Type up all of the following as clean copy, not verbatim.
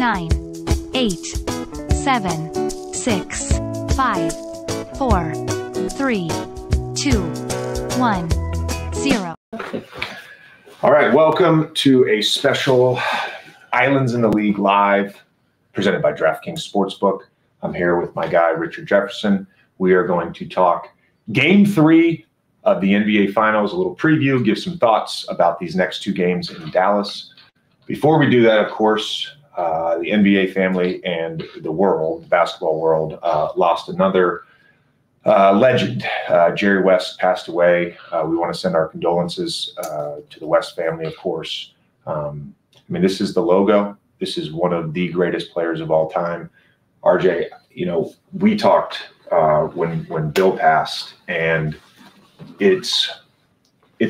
9, 8, 7, 6, 5, 4, 3, 2, 1, 0. All right, welcome to a special Islands in the League Live presented by DraftKings Sportsbook. I'm here with my guy, Richard Jefferson. We are going to talk Game 3 of the NBA Finals, a little preview, give some thoughts about these next two games in Dallas. Before we do that, of course, the NBA family and the world, the basketball world, lost another legend. Jerry West passed away. We want to send our condolences to the West family, of course. This is the logo. This is one of the greatest players of all time. RJ, we talked when Bill passed, and it's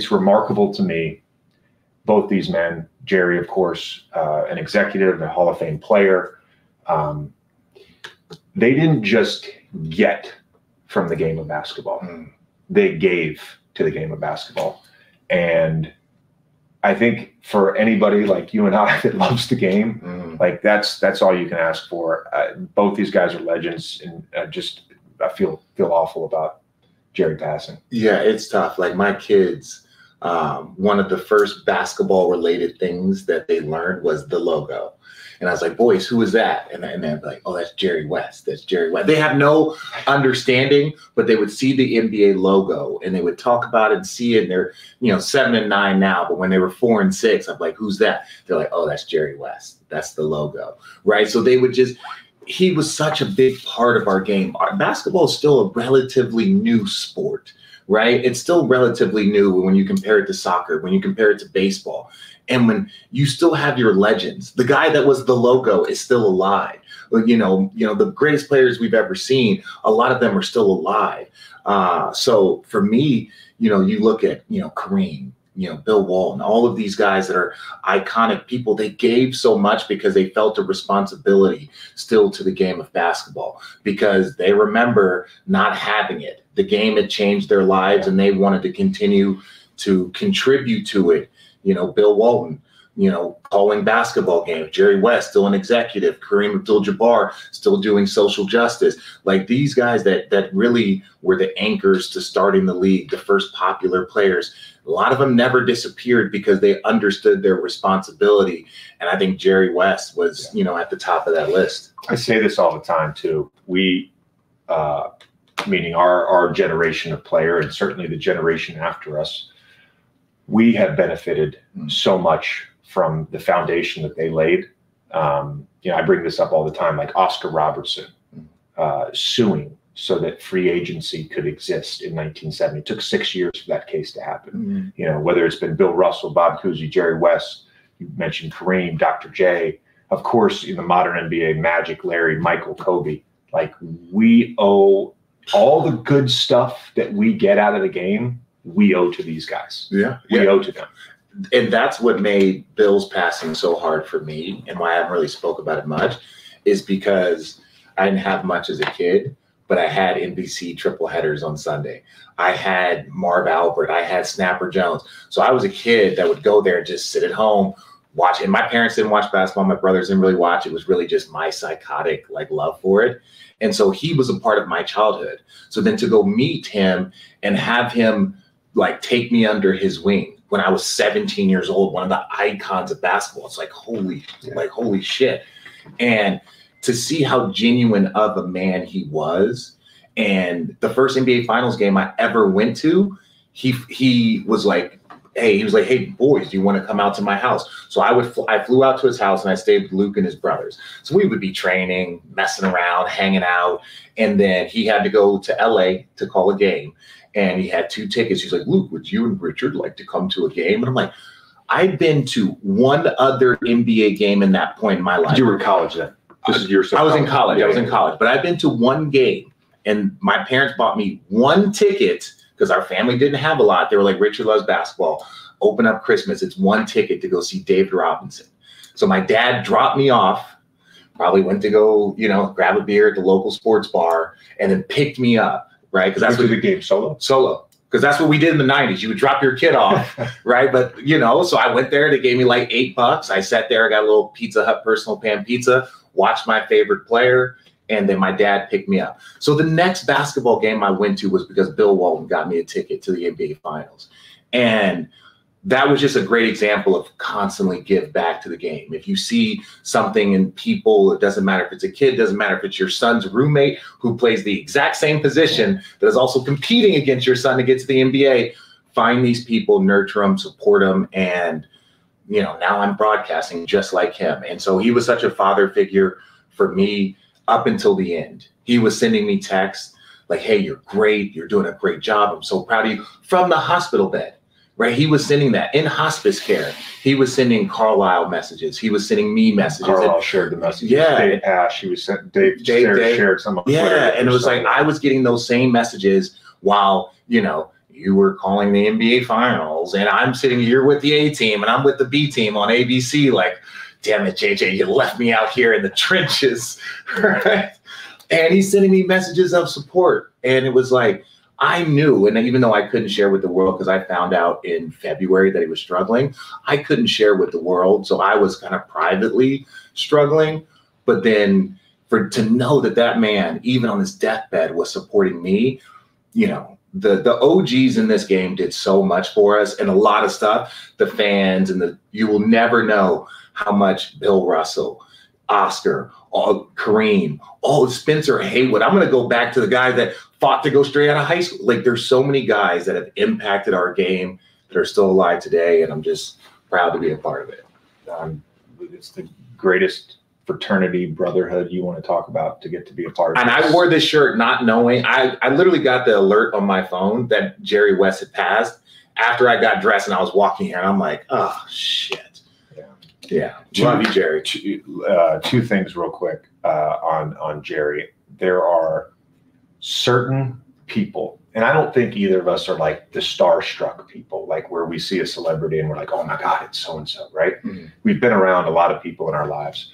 remarkable to me, both these men, Jerry, of course, an executive, a Hall of Fame player. They didn't just get from the game of basketball. They gave to the game of basketball. And I think for anybody like you and I that loves the game, that's all you can ask for. Both these guys are legends, and I feel awful about Jerry passing. Yeah, it's tough. Like my kids, one of the first basketball related things that they learned was the logo. And I was like, boys, who is that? And they're like, oh, that's Jerry West. That's Jerry West. They have no understanding, but they would see the NBA logo and they would talk about it and see it. And they're, 7 and 9 now. But when they were 4 and 6, I'm like, who's that? They're like, oh, that's Jerry West. That's the logo. Right. So they would he was such a big part of our game. Basketball is still a relatively new sport. Right. It's still relatively new when you compare it to soccer, when you compare it to baseball. And when you still have your legends, the guy that was the logo is still alive. The greatest players we've ever seen, a lot of them are still alive. So for me, you look at, Kareem, Bill Walton, all of these guys that are iconic people, they gave so much because they felt a responsibility still to the game of basketball, because they remember not having it. The game had changed their lives and they wanted to continue to contribute to it. Bill Walton, calling basketball games, Jerry West, still an executive, Kareem Abdul-Jabbar, still doing social justice. Like these guys that really were the anchors to starting the league, the first popular players. A lot of them never disappeared because they understood their responsibility. And I think Jerry West was, at the top of that list. I say this all the time too. We, meaning our generation of player, and certainly the generation after us, we have benefited so much from the foundation that they laid. I bring this up all the time, like Oscar Robertson suing so that free agency could exist in 1970. It took 6 years for that case to happen. Whether it's been Bill Russell, Bob Cousy, Jerry West, you mentioned Kareem, Dr. J, of course, in the modern NBA, Magic, Larry, Michael, Kobe. Like, we owe all the good stuff that we get out of the game, we owe to these guys. We owe to them. And that's what made Bill's passing so hard for me, and why I haven't really spoke about it much, is because I didn't have much as a kid, but I had NBC triple headers on Sunday. I had Marv Albert. I had Snapper Jones. So I was a kid that would go there and just sit at home, watch. And my parents didn't watch basketball. My brothers didn't really watch. It was really just my psychotic love for it. And so he was a part of my childhood. So then to go meet him and have him take me under his wing when I was 17 years old, one of the icons of basketball. It's holy shit. And to see how genuine of a man he was, and the first NBA Finals game I ever went to, he was like, hey, boys, do you want to come out to my house? So I flew out to his house and I stayed with Luke and his brothers. So we would be training, messing around, hanging out. And then he had to go to LA to call a game. And he had 2 tickets. He's like, Luke, would you and Richard like to come to a game? And I'm like, I'd been to one other NBA game in that point in my life. You were in college then. I was in college. I was in college. But I've been to one game. And my parents bought me 1 ticket because our family didn't have a lot. They were like, Richard loves basketball. Open up Christmas. It's 1 ticket to go see David Robinson. So my dad dropped me off, probably went to go, grab a beer at the local sports bar, and then picked me up. Right, because that's what the game solo. because that's what we did in the 90s. You would drop your kid off, right? But, you know, so I went there. They gave me like $8. I sat there, I got a little Pizza Hut personal pan pizza, watched my favorite player, and then my dad picked me up. So the next basketball game I went to was because Bill Walton got me a ticket to the NBA Finals. And that was just a great example of constantly give back to the game. If you see something in people, it doesn't matter if it's a kid, doesn't matter if it's your son's roommate who plays the exact same position that is also competing against your son to get to the NBA, find these people, nurture them, support them. And, you know, now I'm broadcasting just like him. And so he was such a father figure for me up until the end. He was sending me texts like, hey, you're great. You're doing a great job. I'm so proud of you, from the hospital bed. Right, he was sending that in hospice care. He was sending Carlisle messages. He was sending me messages. Carlisle shared the messages. Yeah, Dave Ash. He was sent. Dave shared some on Twitter. Yeah, and it was like I was getting those same messages while, you know, you were calling the NBA Finals, and I'm sitting here with the A team, and I'm with the B team on ABC. Like, damn it, JJ, you left me out here in the trenches, right? And he's sending me messages of support, and it was like, I knew, and even though I couldn't share with the world because I found out in February that he was struggling, I couldn't share with the world. So I was kind of privately struggling. But then to know that that man, even on his deathbed, was supporting me, you know, the OGs in this game did so much for us, and a lot of stuff, the fans and you will never know how much Bill Russell, Oscar, Kareem, Spencer Haywood. I'm going to go back to the guy that fought to go straight out of high school. Like, there's so many guys that have impacted our game that are still alive today, and I'm just proud to be a part of it. It's the greatest fraternity, brotherhood you want to talk about to get to be a part of. And I wore this shirt not knowing. I literally got the alert on my phone that Jerry West had passed after I got dressed and I was walking here, and I'm like, oh, shit. Yeah. Love you, Jerry. Two things real quick on Jerry. There are certain people, and I don't think either of us are like the starstruck people, like where we see a celebrity and we're like, oh my God, it's so-and-so, right? Mm-hmm. We've been around a lot of people in our lives.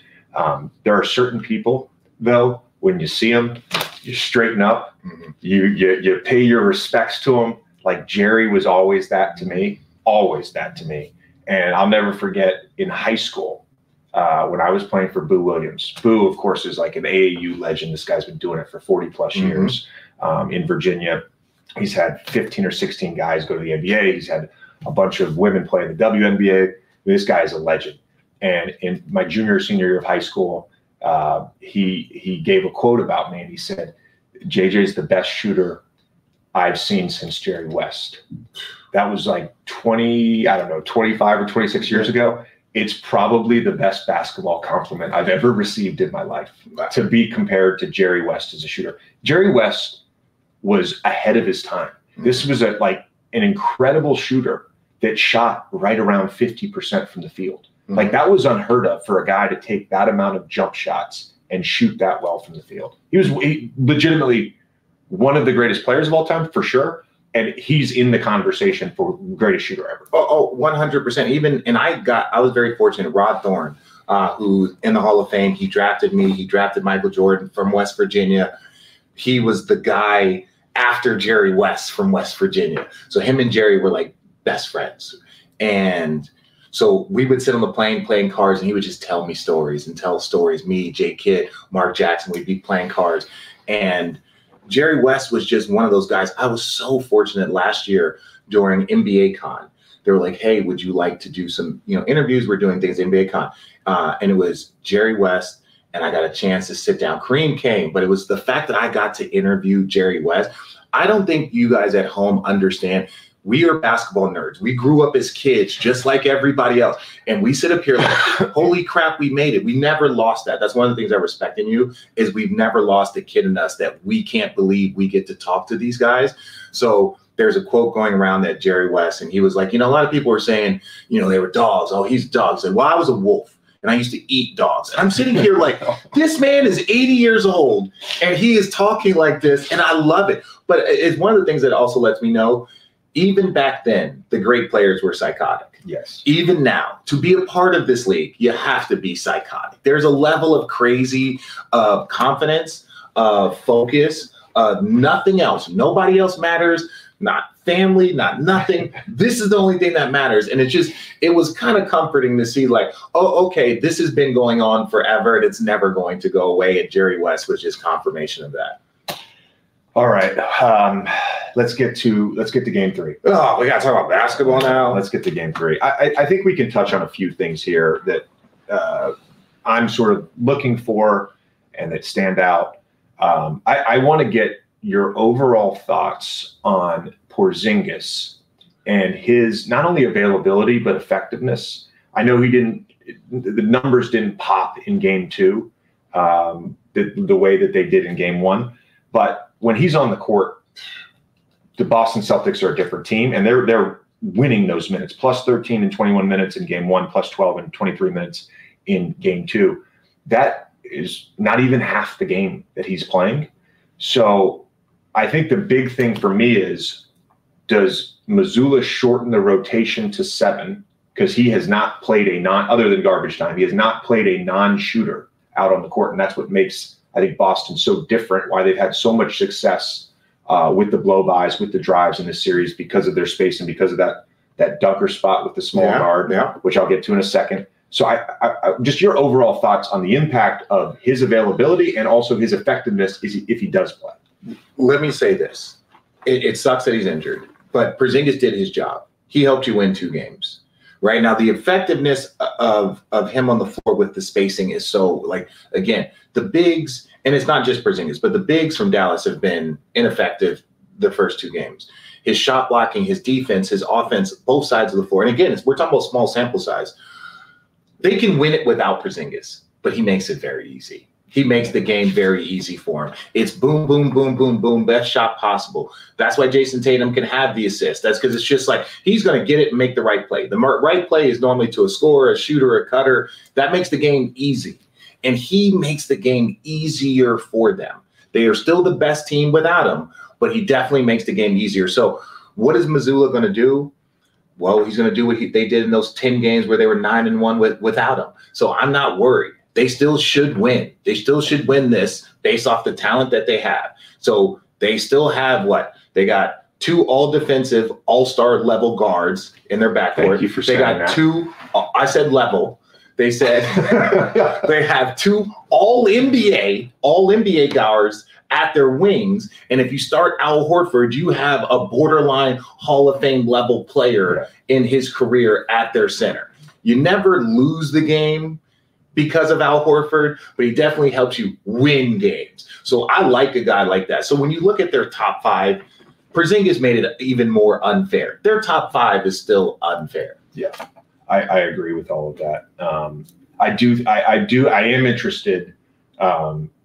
There are certain people, though, when you see them, you straighten up, mm-hmm. you pay your respects to them. Like Jerry was always that to me. And I'll never forget in high school when I was playing for Boo Williams. Boo, of course, is like an AAU legend. This guy's been doing it for 40 plus years in Virginia. He's had 15 or 16 guys go to the NBA. He's had a bunch of women play in the WNBA. This guy is a legend. And in my junior, senior year of high school, he gave a quote about me, and he said, JJ's the best shooter I've seen since Jerry West. That was like 25 or 26 years ago. It's probably the best basketball compliment I've ever received in my life, to be compared to Jerry West as a shooter. Jerry West was ahead of his time. This was an incredible shooter that shot right around 50% from the field. Like, that was unheard of for a guy to take that amount of jump shots and shoot that well from the field. He was legitimately one of the greatest players of all time, for sure. And he's in the conversation for greatest shooter ever. Oh, 100%. I was very fortunate. Rod Thorne, who in the Hall of Fame, he drafted me. He drafted Michael Jordan from West Virginia. He was the guy after Jerry West from West Virginia. So him and Jerry were like best friends. And so we would sit on the plane playing cards, and he would just tell me stories and tell stories. Me, Jay Kidd, Mark Jackson, we'd be playing cards. And Jerry West was just one of those guys. I was so fortunate last year during NBA Con. They were like, hey, would you like to do some interviews? We're doing things at NBA Con. And it was Jerry West, and I got a chance to sit down. Kareem came, but it was the fact that I got to interview Jerry West. I don't think you guys at home understand. We are basketball nerds. We grew up as kids just like everybody else. And we sit up here like, holy crap, we made it. We never lost that. That's one of the things I respect in you, is we've never lost the kid in us that we can't believe we get to talk to these guys. So there's a quote going around that Jerry West, and he was like, a lot of people were saying, they were dogs. Oh, he's dogs. And well, I was a wolf, and I used to eat dogs. And I'm sitting here like, this man is 80 years old, and he is talking like this, and I love it. But it's one of the things that also lets me know, even back then, the great players were psychotic. Yes. Even now, to be a part of this league, you have to be psychotic. There's a level of crazy confidence, focus, nothing else. Nobody else matters. not family, not nothing. This is the only thing that matters. And it was kind of comforting to see like, oh, okay, this has been going on forever and it's never going to go away. And Jerry West was just confirmation of that. All right. Let's get to game 3. Oh, we got to talk about basketball now. Let's get to game 3. I think we can touch on a few things here that I'm sort of looking for and that stand out. I want to get your overall thoughts on Porzingis and his not only availability but effectiveness. I know the numbers didn't pop in game 2 the way that they did in game 1, but when he's on the court, the Boston Celtics are a different team, and they're winning those minutes. Plus 13 in 21 minutes in game 1, plus 12 in 23 minutes in game 2. That is not even half the game that he's playing. So I think the big thing for me is, does Mazzulla shorten the rotation to 7? Because he has not played other than garbage time, he has not played a non-shooter out on the court. And that's what makes, I think, Boston so different, why they've had so much success with the blow-bys, with the drives in this series, because of their space and because of that dunker spot with the small guard, which I'll get to in a second. So I just your overall thoughts on the impact of his availability and also his effectiveness if he does play. Let me say this. It sucks that he's injured, but Porzingis did his job. He helped you win 2 games. Right now, the effectiveness of him on the floor with the spacing is so, like, again, the bigs, and it's not just Porzingis, but the bigs from Dallas have been ineffective the first 2 games. His shot blocking, his defense, his offense, both sides of the floor. And again, we're talking about small sample size. They can win it without Porzingis, but he makes it very easy. He makes the game very easy for him. It's boom, boom, boom, boom, boom, best shot possible. That's why Jason Tatum can have the assist. That's because it's just like he's going to get it and make the right play. The right play is normally to a scorer, a shooter, a cutter. That makes the game easy. And he makes the game easier for them. They are still the best team without him, but he definitely makes the game easier. So what is Mazzulla going to do? Well, he's going to do what they did in those 10 games where they were 9-1 without him. So I'm not worried. They still should win. They still should win this based off the talent that they have. So they still have what? They got 2 all-defensive, all-star level guards in their backcourt. Thank you for saying that. They got 2, I said level. They said they have 2 all-NBA guards at their wings. And if you start Al Horford, you have a borderline Hall of Fame level player in his career at their center. You never lose the game because of Al Horford, but he definitely helps you win games. So I like a guy like that. So when you look at their top 5, Porzingis made it even more unfair. Their top 5 is still unfair. Yeah, I agree with all of that. I am interested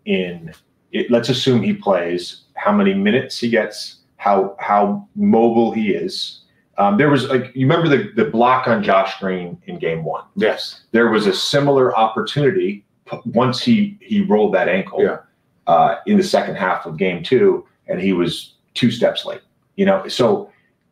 in it. Let's assume he plays, how many minutes he gets, how mobile he is. There was, like, you remember the block on Josh Green in game 1? Yes. There was a similar opportunity once he rolled that ankle in the second half of game 2, and he was 2 steps late. So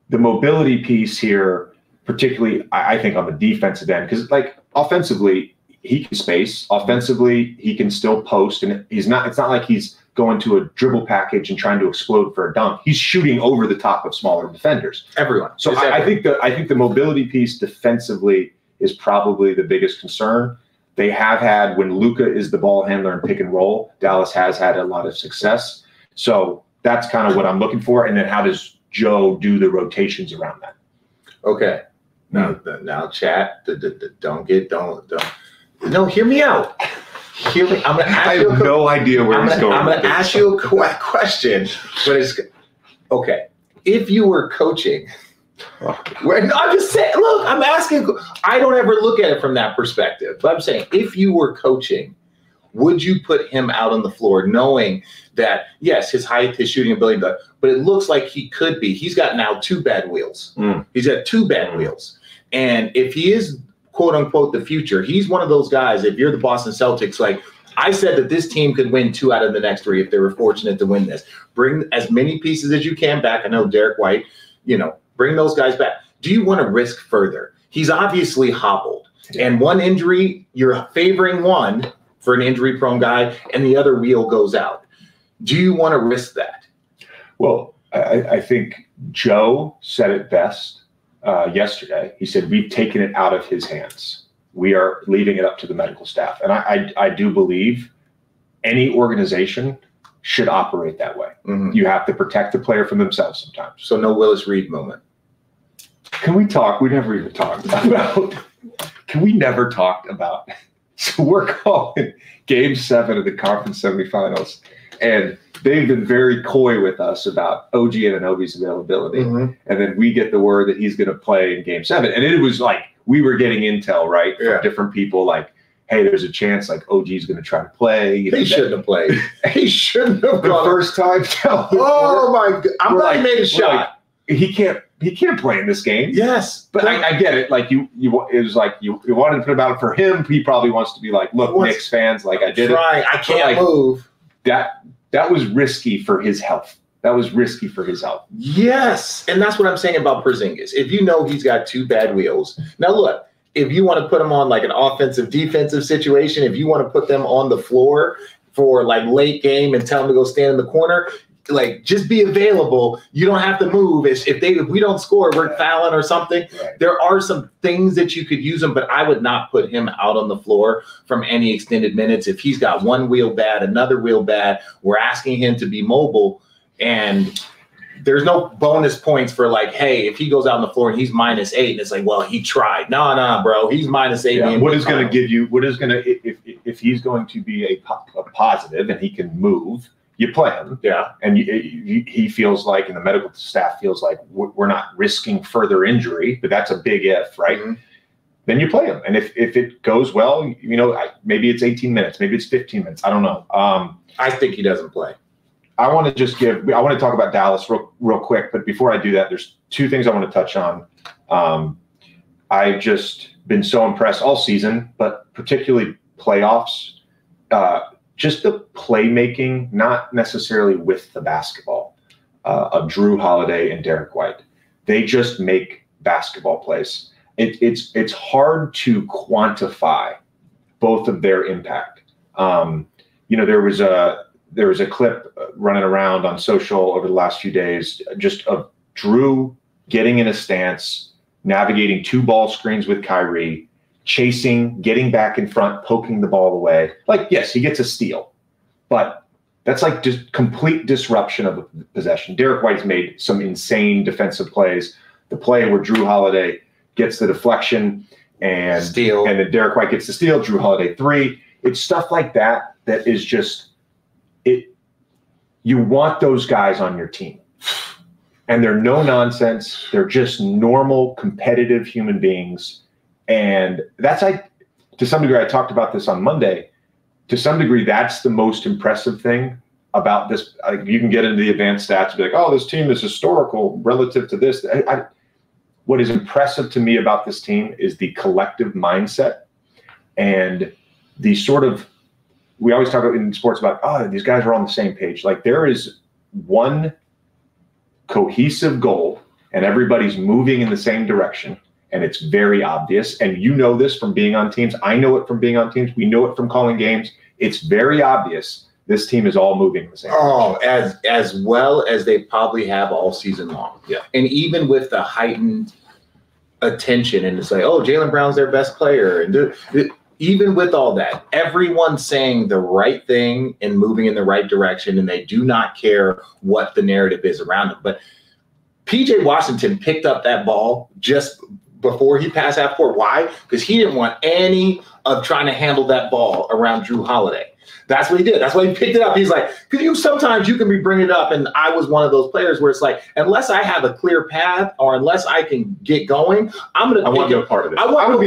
the mobility piece here, particularly, I think on the defensive end, because like offensively he can space, offensively he can still post, and it's not like he's going to a dribble package and trying to explode for a dunk. He's shooting over the top of smaller defenders. Everyone. So I think the mobility piece defensively is probably the biggest concern. They have had, when Luka is the ball handler and pick and roll, Dallas has had a lot of success. So that's kind of what I'm looking for. And then how does Joe do the rotations around that? Okay. Now chat. Don't. No, hear me out. I'm going to ask I have no idea where he's going. I'm going to ask you a question, but it's okay. If you were coaching, I'm just saying. Look, I'm asking. I don't ever look at it from that perspective, but I'm saying, if you were coaching, would you put him out on the floor, knowing that yes, his height, his shooting ability, but it looks like he could be. He's got now 2 bad wheels. He's got 2 bad wheels, and if he is, quote unquote, the future, he's one of those guys. If you're the Boston Celtics, like I said, that this team could win 2 out of the next 3 if they were fortunate to win this. Bring as many pieces as you can back. I know Derek White, bring those guys back. Do you want to risk further? He's obviously hobbled, and one injury, you're favoring one for an injury prone guy, and the other wheel goes out. Do you want to risk that? Well, I think Joe said it best yesterday. He said, we've taken it out of his hands. We are leaving it up to the medical staff. And I do believe any organization should operate that way. Mhm. You have to protect the player from themselves sometimes. So no Willis Reed moment. Can we talk? We never even talked about. Can we never talked about? So we're calling Game 7 of the conference semifinals, and they've been very coy with us about OG Anunoby's availability. Mhm. And then we get the word that he's going to play in Game 7, and it was like we were getting intel right from Yeah. different people, like, hey, there's a chance like OG's going to try to play. You know, He shouldn't have played. He shouldn't have the gone. first time. Oh my God! I'm we're glad he like- made a we're shot. like, he can't play in this game. Yes, But I get it. Like it was like you wanted to put about it for him. He probably wants to be like, look, What's- Knicks fans, like I did it. trying. I can't like- move. That was risky for his health. That was risky for his health. Yes, and that's what I'm saying about Porzingis. If you know he's got two bad wheels, now look. If you want to put him on like an offensive defensive situation, if you want to put them on the floor for like late game and tell them to go stand in the corner, like just be available. You don't have to move. If we don't score, we're fouling or something. Right. There are some things that you could use him, but I would not put him out on the floor from any extended minutes. If he's got one wheel bad, another wheel bad, we're asking him to be mobile, and there's no bonus points for like, hey, if he goes out on the floor and he's -8, and it's like, well, he tried. No, bro, he's -8. Yeah, what is going to give you? What is going to if he's going to be a positive and he can move? You play him. Yeah. And he feels like, and the medical staff feels like we're not risking further injury, but that's a big if, right? Mhm. Then you play him. And if it goes well, you know, maybe it's 18 minutes, maybe it's 15 minutes. I don't know. I think he doesn't play. I want to talk about Dallas real quick, but before I do that, there's two things I want to touch on. I've just been so impressed all season, but particularly playoffs. Just the playmaking, not necessarily with the basketball, of Drew Holiday and Derek White. They just make basketball plays. It's hard to quantify both of their impact. You know, there was a clip running around on social over the last few days, just of Drew getting in a stance, navigating 2 ball screens with Kyrie, chasing, getting back in front, poking the ball away. Like, yes, he gets a steal, but that's like just complete disruption of the possession. Derek White's made some insane defensive plays. The play where Drew Holiday gets the deflection and Steal. and then Derek White gets the steal, Drew Holiday 3. It's stuff like that that is just it. You want those guys on your team. And they're no nonsense. They're just normal, competitive human beings. And that's like, to some degree, I talked about this on Monday. To some degree, that's the most impressive thing about this. Like, you can get into the advanced stats and be like, oh, this team is historical relative to this. What is impressive to me about this team is the collective mindset and the sort of, we always talk about in sports about, oh, these guys are on the same page. Like, there is one cohesive goal and everybody's moving in the same direction. And it's very obvious. And you know this from being on teams. I know it from being on teams. We know it from calling games. It's very obvious this team is all moving in the same direction. As well as they probably have all season long. Yeah. And even with the heightened attention, and it's like, oh, Jaylen Brown's their best player. And even with all that, everyone's saying the right thing and moving in the right direction, and they do not care what the narrative is around them. But PJ Washington picked up that ball just before he passed half court. Why? Because he didn't want any of trying to handle that ball around Drew Holiday. That's what he did. That's why he picked it up. He's like, because sometimes you can be bringing it up, and I was one of those players where it's like, unless I have a clear path or unless I can get going, I want no part of this. I want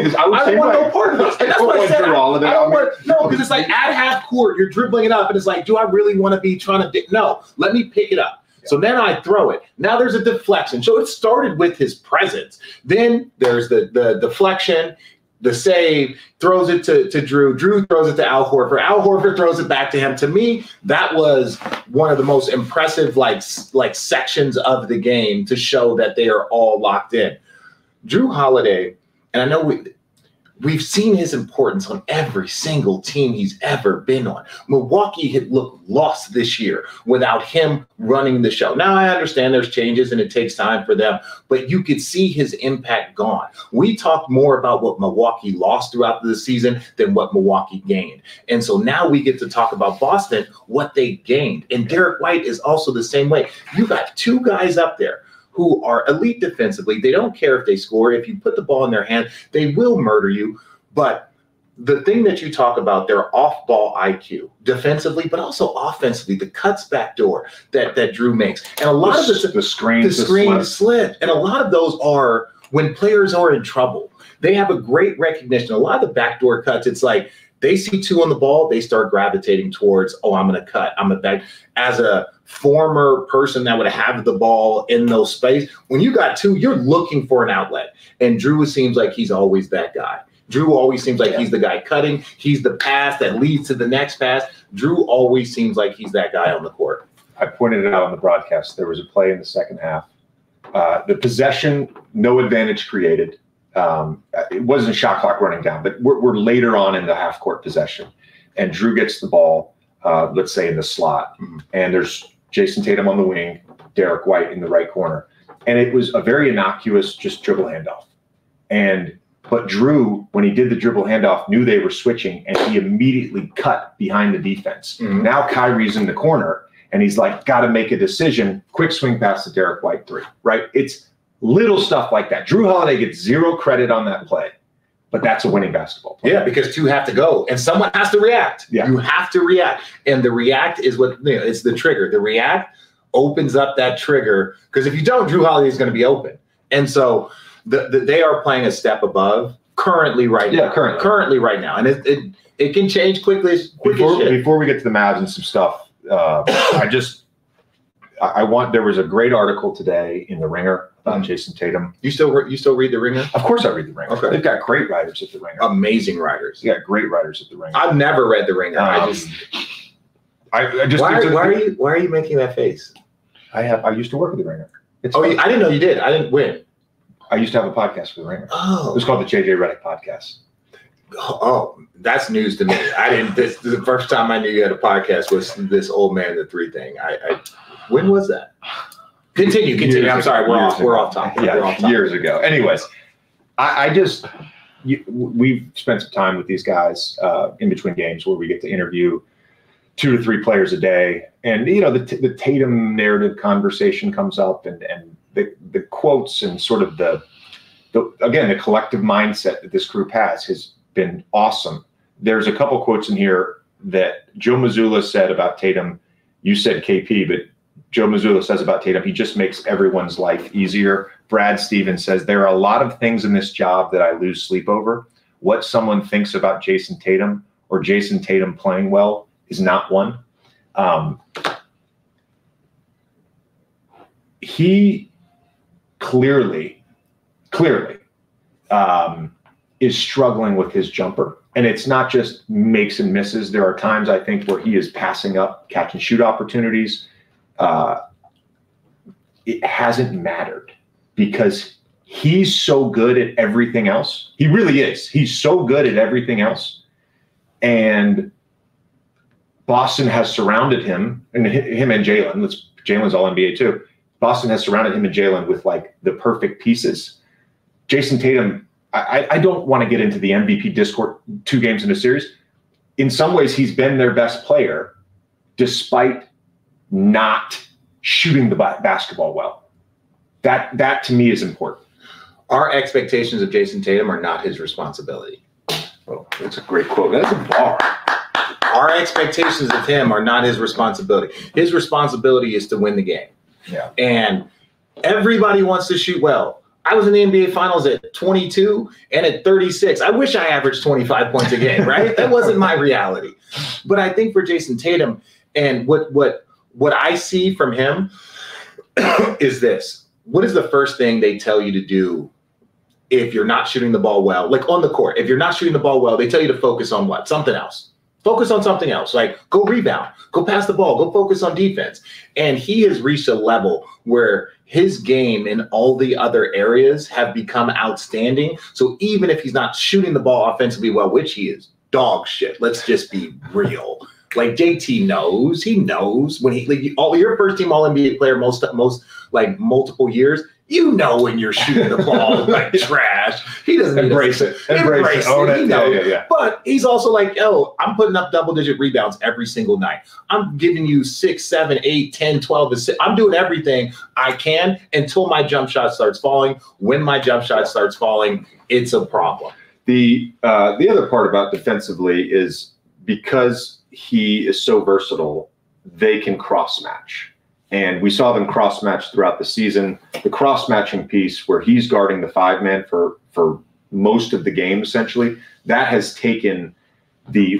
no part of this. And that's what I said. I don't want, no, because it's like at half court, you're dribbling it up, and it's like, do I really want to be trying to? No, let me pick it up. So then I throw it. Now there's a deflection. So it started with his presence. Then there's the deflection, the save, throws it to Drew. Drew throws it to Al Horford. Al Horford throws it back to him. To me, that was one of the most impressive like sections of the game to show that they are all locked in. Drew Holiday, and I know we've seen his importance on every single team he's ever been on. Milwaukee had looked lost this year without him running the show. Now, I understand there's changes and it takes time for them, but you could see his impact gone. We talked more about what Milwaukee lost throughout the season than what Milwaukee gained. And so now we get to talk about Boston, what they gained. And Derek White is also the same way. You got two guys up there who are elite defensively. They don't care if they score. If you put the ball in their hand, they will murder you. But the thing that you talk about, their off-ball IQ, defensively, but also offensively, the cuts back door that Jrue makes. And a lot of the screen slip. And a lot of those are when players are in trouble. They have a great recognition. A lot of the backdoor cuts, it's like they see two on the ball, they start gravitating towards, oh, I'm going to cut. I'm a back. As a former person that would have the ball in those space, when you got two, you're looking for an outlet. And Jrue seems like he's always that guy. Jrue always seems like he's the guy cutting. He's the pass that leads to the next pass. Jrue always seems like he's that guy on the court. I pointed it out on the broadcast. There was a play in the second half. The possession, no advantage created. It wasn't shot clock running down, but we're later on in the half court possession. And Jrue gets the ball, let's say in the slot. And there's Jason Tatum on the wing, Derek White in the right corner. And it was a very innocuous just dribble handoff. But Jrue, when he did the dribble handoff, knew they were switching, and he immediately cut behind the defense. Now Kyrie's in the corner, and he's like, got to make a decision. Quick swing pass to Derek White 3, right? It's little stuff like that. Jrue Holiday gets zero credit on that play, but that's a winning basketball play. Yeah, because two have to go, and someone has to react. Yeah. You have to react, and the react is what it's the trigger. The react opens up that trigger, because if you don't, Jrue Holiday is going to be open, and so they are playing a step above currently right now. Currently right now, and it can change quickly. Before we get to the Mavs and some stuff, there was a great article today in The Ringer about Jason Tatum. You still read The Ringer? Of course I read The Ringer. Okay. They've got great writers at The Ringer. Amazing writers. They got great writers at The Ringer. I've never read The Ringer. Why are you making that face? I used to work at The Ringer. I didn't know you did. I didn't win. I used to have a podcast for The Ringer. Oh. It was called the JJ Redick Podcast. Oh, that's news to me. This is the first time I knew you had a podcast was this Old Man the Three thing. When was that? Continue. I'm sorry. We're off topic. Yeah, years ago. Anyways, we've spent some time with these guys in between games where we get to interview 2 to 3 players a day. And, the Tatum narrative conversation comes up and the quotes and sort of the collective mindset that this group has been awesome. There's a couple quotes in here that Joe Mazzulla said about Tatum. You said KP, but Joe Mazzulla says about Tatum, he just makes everyone's life easier. Brad Stevens says, there are a lot of things in this job that I lose sleep over. What someone thinks about Jason Tatum or Jason Tatum playing well is not one. He clearly is struggling with his jumper. And it's not just makes and misses. There are times, I think, where he is passing up catch and shoot opportunities. It hasn't mattered because he's so good at everything else. He really is. He's so good at everything else. And Boston has surrounded him, and him and Jalen. Jalen's all NBA too. Boston has surrounded him and Jalen with like the perfect pieces. Jason Tatum, I don't want to get into the MVP discourse 2 games in a series. In some ways, he's been their best player despite not shooting the basketball well. That to me is important. Our expectations of Jason Tatum are not his responsibility. Oh, that's a great quote. That's a bar. Our expectations of him are not his responsibility. His responsibility is to win the game. Yeah. And everybody wants to shoot well. I was in the NBA Finals at 22 and at 36. I wish I averaged 25 points a game, right? That wasn't my reality. But I think for Jason Tatum, and what I see from him is this. What is the first thing they tell you to do if you're not shooting the ball well? Like on the court, if you're not shooting the ball well, they tell you to focus on what? Something else. Focus on something else. Like, go rebound, go pass the ball, go focus on defense. And he has reached a level where his game in all the other areas have become outstanding. So even if he's not shooting the ball offensively well, which he is dog shit, let's just be real. Like, JT knows, he knows when you're first team All-NBA player most like multiple years, you know when you're shooting the ball like trash. He doesn't embrace it. Embrace it. Own it. Yeah. But he's also like, yo, I'm putting up double-digit rebounds every single night. I'm giving you 6, 7, 8, 10, 12. I'm doing everything I can until my jump shot starts falling. When my jump shot starts falling, it's a problem. The other part about defensively is because he is so versatile, they can cross-match. And we saw them cross-match throughout the season. The cross-matching piece where he's guarding the 5-man for most of the game, essentially, that has taken the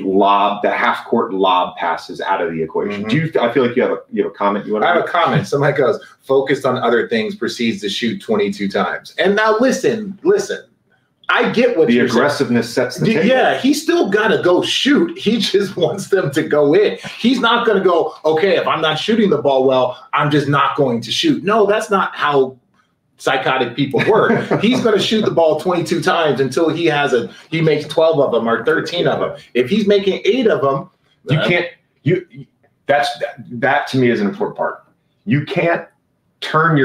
half-court lob passes out of the equation. Mm-hmm. I feel like you have a comment you want to make? I have a comment. Somebody goes, focused on other things, proceeds to shoot 22 times. And now listen. I get what the aggressiveness sets the table. Yeah, he's still got to go shoot. He just wants them to go in. He's not going to go, okay, if I'm not shooting the ball well, I'm just not going to shoot. No, that's not how psychotic people work. He's going to shoot the ball 22 times until he makes 12 of them or 13 of them. If he's making 8 of them, that to me is an important part. You can't turn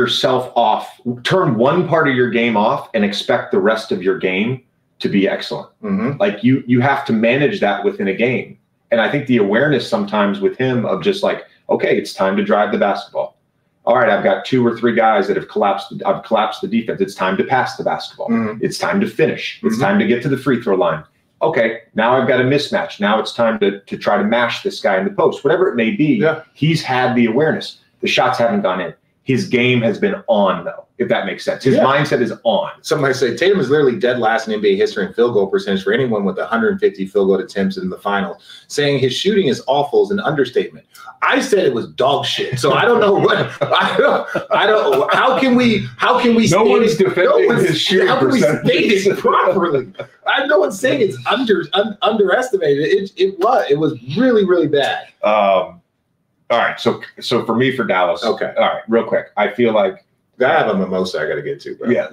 one part of your game off and expect the rest of your game to be excellent. Mm-hmm. Like you have to manage that within a game. And I think the awareness sometimes with him of just like, okay, it's time to drive the basketball. All right, I've got 2 or 3 guys that have collapsed. I've collapsed the defense. It's time to pass the basketball. Mm-hmm. It's time to finish. Mm-hmm. It's time to get to the free throw line. Okay, now I've got a mismatch. Now it's time to try to mash this guy in the post. Whatever it may be, He's had the awareness. The shots haven't gone in. His game has been on, though, if that makes sense. His mindset is on. Somebody say Tatum is literally dead last in NBA history in field goal percentage for anyone with 150 field goal attempts in the finals. Saying his shooting is awful is an understatement. I said it was dog shit. So I don't know what I don't. How can we? No one's defending his shooting percentage. How can we state it properly? No one's saying it's underestimated. It was really, really bad. All right, so for me, for Dallas. Okay. All right, real quick. I feel like I have a mimosa I got to get to, bro. Yeah.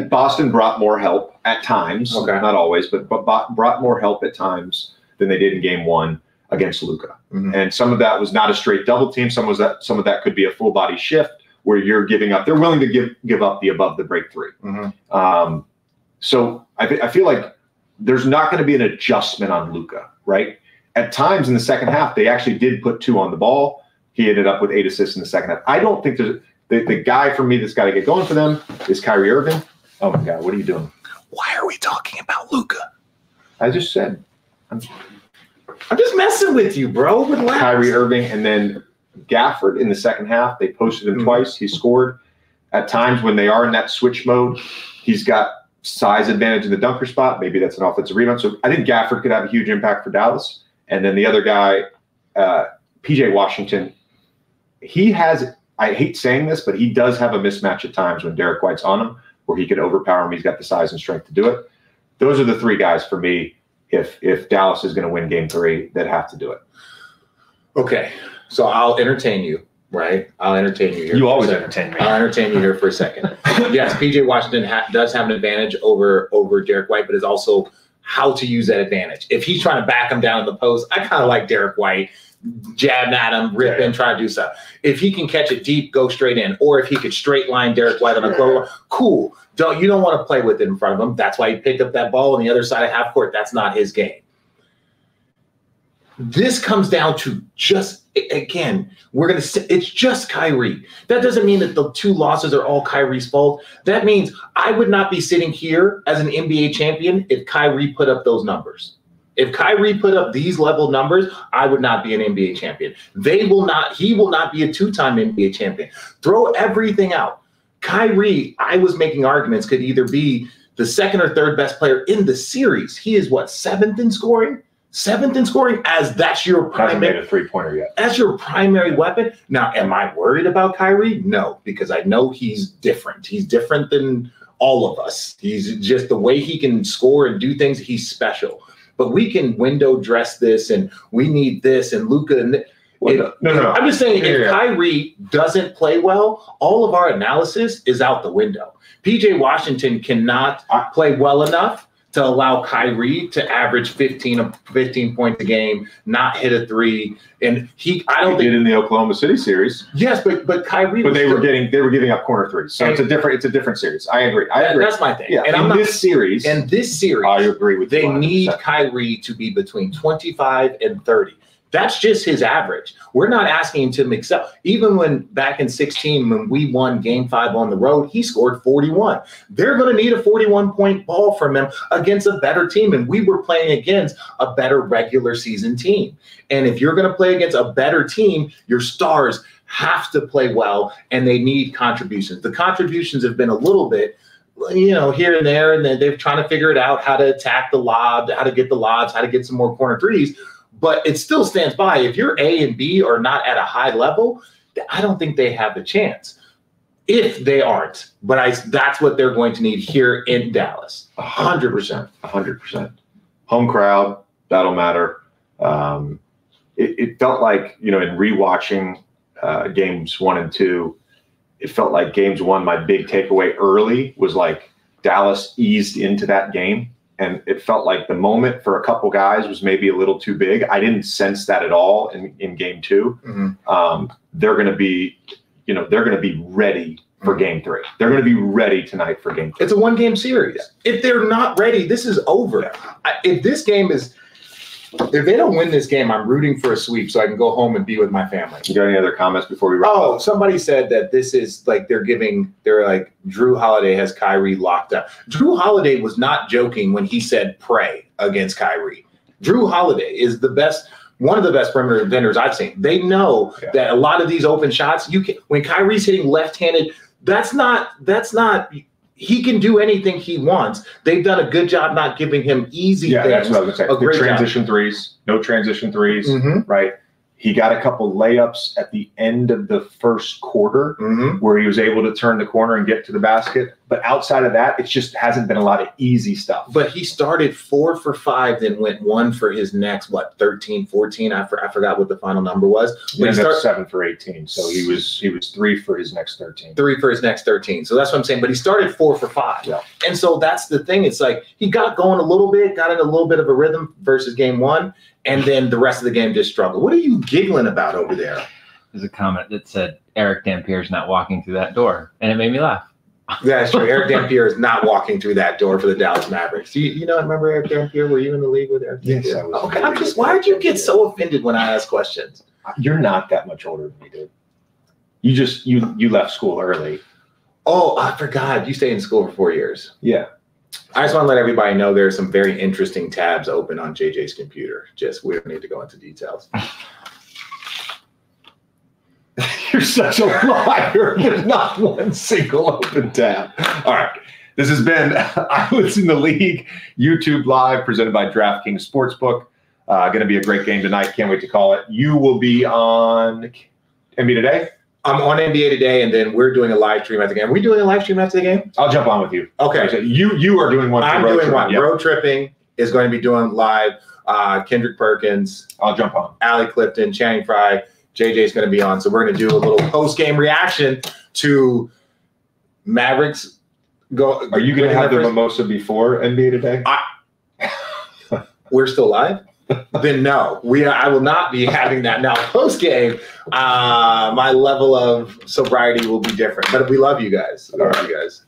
Boston brought more help at times. Okay. Not always, but brought more help at times than they did in Game 1 against Luka. Mm-hmm. And some of that was not a straight double team. Some of that could be a full body shift where you're giving up. They're willing to give up the above the break 3. Mm-hmm. So I feel like there's not going to be an adjustment on Luka, right? At times in the second half, they actually did put 2 on the ball. He ended up with 8 assists in the second half. I don't think there's the guy for me that's got to get going for them is Kyrie Irving. Oh my God, what are you doing? Why are we talking about Luka? I just said. I'm just messing with you, bro. Relax. Kyrie Irving and then Gafford in the second half. They posted him twice. He scored. At times when they are in that switch mode, he's got size advantage in the dunker spot. Maybe that's an offensive rebound. So I think Gafford could have a huge impact for Dallas. And then the other guy, PJ Washington, he has, I hate saying this, but he does have a mismatch at times when Derek White's on him where he could overpower him. He's got the size and strength to do it. Those are the 3 guys for me if Dallas is going to win Game 3 that have to do it. Okay. So I'll entertain you. Right, I'll entertain you here. You always entertain me. I'll entertain you here for a second. Yes, PJ Washington does have an advantage over Derek White, but it's also how to use that advantage. If he's trying to back him down in the post, I kind of like Derek White, jabbing at him, ripping, trying to do stuff. If he can catch it deep, go straight in, or if he could straight line Derek White on the floor, cool. You don't want to play with it in front of him. That's why he picked up that ball on the other side of half court. That's not his game. This comes down to just, again, it's just Kyrie. That doesn't mean that the 2 losses are all Kyrie's fault. That means I would not be sitting here as an NBA champion if Kyrie put up those numbers. If Kyrie put up these level numbers, I would not be an NBA champion. He will not be a 2-time NBA champion. Throw everything out. Kyrie, I was making arguments, could either be the 2nd or 3rd best player in the series. He is 7th in scoring? 7th in scoring, as that's your primary. Hasn't made a 3-pointer yet. That's your primary weapon. Now, am I worried about Kyrie? No, because I know he's different. He's different than all of us. He's just the way he can score and do things. He's special. But we can window dress this, and we need this, and Luka. And no. I'm just saying, if Kyrie doesn't play well, all of our analysis is out the window. PJ Washington cannot play well enough to allow Kyrie to average 15 points a game, not hit a three, and I don't think in the Oklahoma City series. Yes, but Kyrie. But they were giving up corner threes, so it's a different series. I agree. That's my thing. Yeah, and in this series, I agree with you. They need Kyrie to be between 25 and 30. That's just his average. We're not asking him to excel. Even when back in 16, when we won Game 5 on the road, he scored 41. They're going to need a 41-point ball from him against a better team, and we were playing against a better regular season team. And if you're going to play against a better team, your stars have to play well, and they need contributions. The contributions have been a little bit, here and there, and they're trying to figure it out, how to attack the lob, how to get the lobs, how to get some more corner threes. But it still stands by. If your A and B are not at a high level, I don't think they have a chance. If they aren't, but that's what they're going to need here in Dallas. 100%. 100%. Home crowd, that'll matter. It felt like, in rewatching games 1 and 2, it felt like games 1, my big takeaway early was like Dallas eased into that game. And it felt like the moment for a couple guys was maybe a little too big. I didn't sense that at all in game 2. Mm-hmm. They're going to be, they're going to be ready for game 3. They're going to be ready tonight for game 3. It's a 1-game series. Yeah. If they're not ready, this is over. Yeah. If they don't win this game, I'm rooting for a sweep so I can go home and be with my family. You got any other comments before we wrap up? Oh, somebody said that this is like they're like Drew Holiday has Kyrie locked up. Drew Holiday was not joking when he said pray against Kyrie. Drew Holiday is one of the best perimeter defenders I've seen. They know that a lot of these open shots, when Kyrie's hitting left-handed, that's not he can do anything he wants. They've done a good job not giving him easy things. That's what I was going to say. The transition threes, no transition threes, right? He got a couple layups at the end of the first quarter where he was able to turn the corner and get to the basket. But outside of that, it just hasn't been a lot of easy stuff. But he started 4 for 5, then went 1 for his next, 13, 14? I forgot what the final number was. He ended up 7 for 18. So he was 3 for his next 13. 3 for his next 13. So that's what I'm saying. But he started 4 for 5. Yeah. And so that's the thing. It's like he got going a little bit, got in a little bit of a rhythm versus game 1. And then the rest of the game just struggled. What are you giggling about over there? There's a comment that said Eric Dampierre's not walking through that door, and it made me laugh. That's true. Eric Dampier is not walking through that door for the Dallas Mavericks. Remember Eric Dampier? Were you in the league with Eric Dampier? Yes, I was. Okay, why did you get so offended when I ask questions? You're not that much older than me, dude. You left school early. Oh, I forgot. You stayed in school for 4 years. Yeah. I just want to let everybody know there's some very interesting tabs open on JJ's computer. We don't need to go into details. You're such a liar. There's not one single open tab. All right. This has been Islands in the League YouTube Live presented by DraftKings Sportsbook. Going to be a great game tonight. Can't wait to call it. You will be on NBA Today? I'm on NBA Today, and then we're doing a live stream at the game. Are we doing a live stream after the game? I'll jump on with you. Okay. So you are doing one. I'm doing one. Yep. Road Tripping is going to be doing live. Kendrick Perkins. I'll jump on. Allie Clifton, Channing Frye. JJ's going to be on. So we're going to do a little post-game reaction to Mavericks. Are you going to have the mimosa before NBA Today? We're still live? Then no. I will not be having that. Now, post-game, my level of sobriety will be different. But we love you guys. We love you guys.